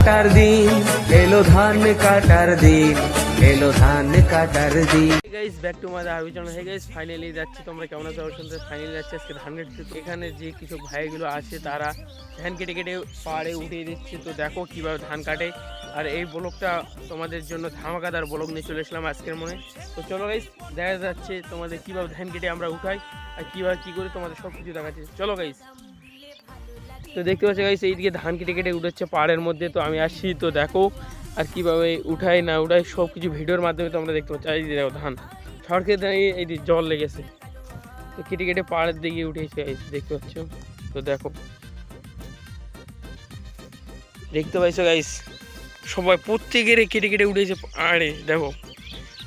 কাটার দিন এলো, ধান কাটার দিন এলো, ধান কাটার দিন। গাইস ব্যাক টু মাই আরবি চ্যানেল। হে গাইস ফাইনালি যাচ্ছি, তোমরা কেমন আছো? ফাইনালি যাচ্ছি আজকে ধান কেটে। এখানে যে কিছু ভাইগুলো আছে তারা ধান কেটে কেটে পাড়ে উঠিয়ে দিচ্ছে। তো দেখো কিভাবে ধান কাটে। আর এই ব্লগটা তোমাদের জন্য ধামাকাদার ব্লগ নিয়ে চলে এসলাম আজকের মনে। তো চলো গাইস, দেখা যাচ্ছে তোমাদের কিভাবে ধান কেটে আমরা উঠাই আর কিভাবে কী করে তোমাদের সব কিছু দেখাচ্ছি। চলো গাইস। তো দেখতে পাচ্ছি গাইস এইদিকে ধান কেটে কেটে উঠেছে পাহাড়ের মধ্যে। তো আমি আসছি, তো দেখো আর কীভাবে উঠাই না উঠাই সব কিছু ভিডিওর মাধ্যমে তোমরা দেখতে পাচ্ছ। এই দেখো ধান সড়কে দাঁড়িয়ে এই জল লেগেছে, তো কেটে কেটে পাহাড়ের দিকে উঠেছে গাইস, দেখতে পাচ্ছ। তো দেখো, দেখতে পাইছো গাইস সবাই প্রত্যেকের কেটে কেটে উঠেছে পাহাড়ে। দেখো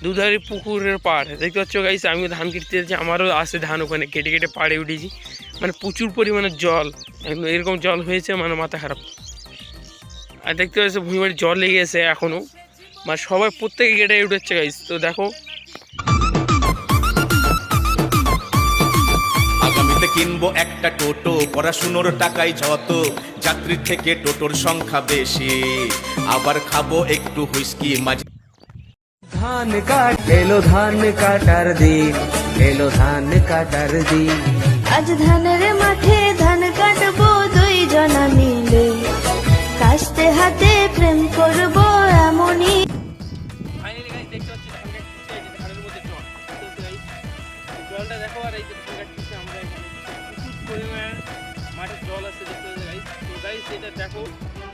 দুধারে পুকুরের পাড় দেখতে পাচ্ছ গাইস। আমিও ধান কেটে যাচ্ছি, আমারও আছে ধান, ওখানে কেটে কেটে পাড়ে উঠেছি। মানে প্রচুর পরিমাণে জল, এরকম জল হয়েছে মানে মাথা খারাপ। আর দেখতে পাচ্ছ ভূমিবাড়ির জল লেগে গেছে এখনও, মানে সবাই প্রত্যেকে কেটে উঠেছে গাইস। তো দেখো আগামীতে কিনবো একটা টোটো, পড়াশুনোর টাকাই যত, যাত্রীর থেকে টোটোর সংখ্যা বেশি, আবার খাবো একটু হুইস্কি মাঝে। ধান কাট এলো, ধান কাটার দিন এলো, ধান কাটার দিন। আজ ধানের মাঠে ধান কাটবো দুই জনা মিলে, কাস্তে হাতে প্রেম করবো এমনই। ফাইনালি গাইস দেখতে পাচ্ছি ধান কাটছে, এই যে ধানের মধ্যে জল। তো গাইস জলটা দেখো, আর এই যে ধান কাটছে আমরা এখানে প্রচুর পরিমাণে মাঠে জল আছে দেখতে পাচ্ছি গাইস। তো গাইস এটা দেখো,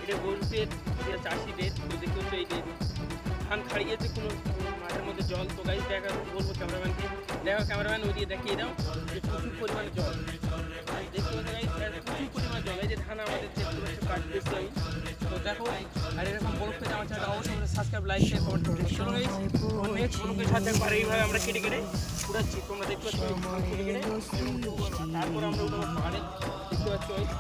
এটা গরুদের, এটা চাষিদের। তো দেখতে পাচ্ছি এই যে ধান খাড়িয়েছে কোনো মাঠের মধ্যে জল। তো গাইস দেখা বলবো ক্যামেরাম্যানকে, দেখো ক্যামেরাম্যান ওই দিয়ে দেখিয়ে দাও যে প্রচুর পরিমাণে জল দেখতে পাচ্ছি গাইস, প্রচুর পরিমাণে জল। এই যে ধান আমাদের দেখতে পাচ্ছি কাটতেছি আমি। তো দেখো, আর এরকম ব্লগ পেতে আমার চ্যানেলটা অবশ্যই সাবস্ক্রাইব, লাইক, শেয়ার, কমেন্ট করুন। চলো গাইস, নেক্সট ব্লগের সাথে একবার এইভাবে আমরা কেটে কেটে উঠাচ্ছি। তোমরা দেখতে পাচ্ছ ধান কেটে কেটে, তারপর আমরা উঠাবো পাহাড়ে, দেখতে পাচ্ছ গাইস।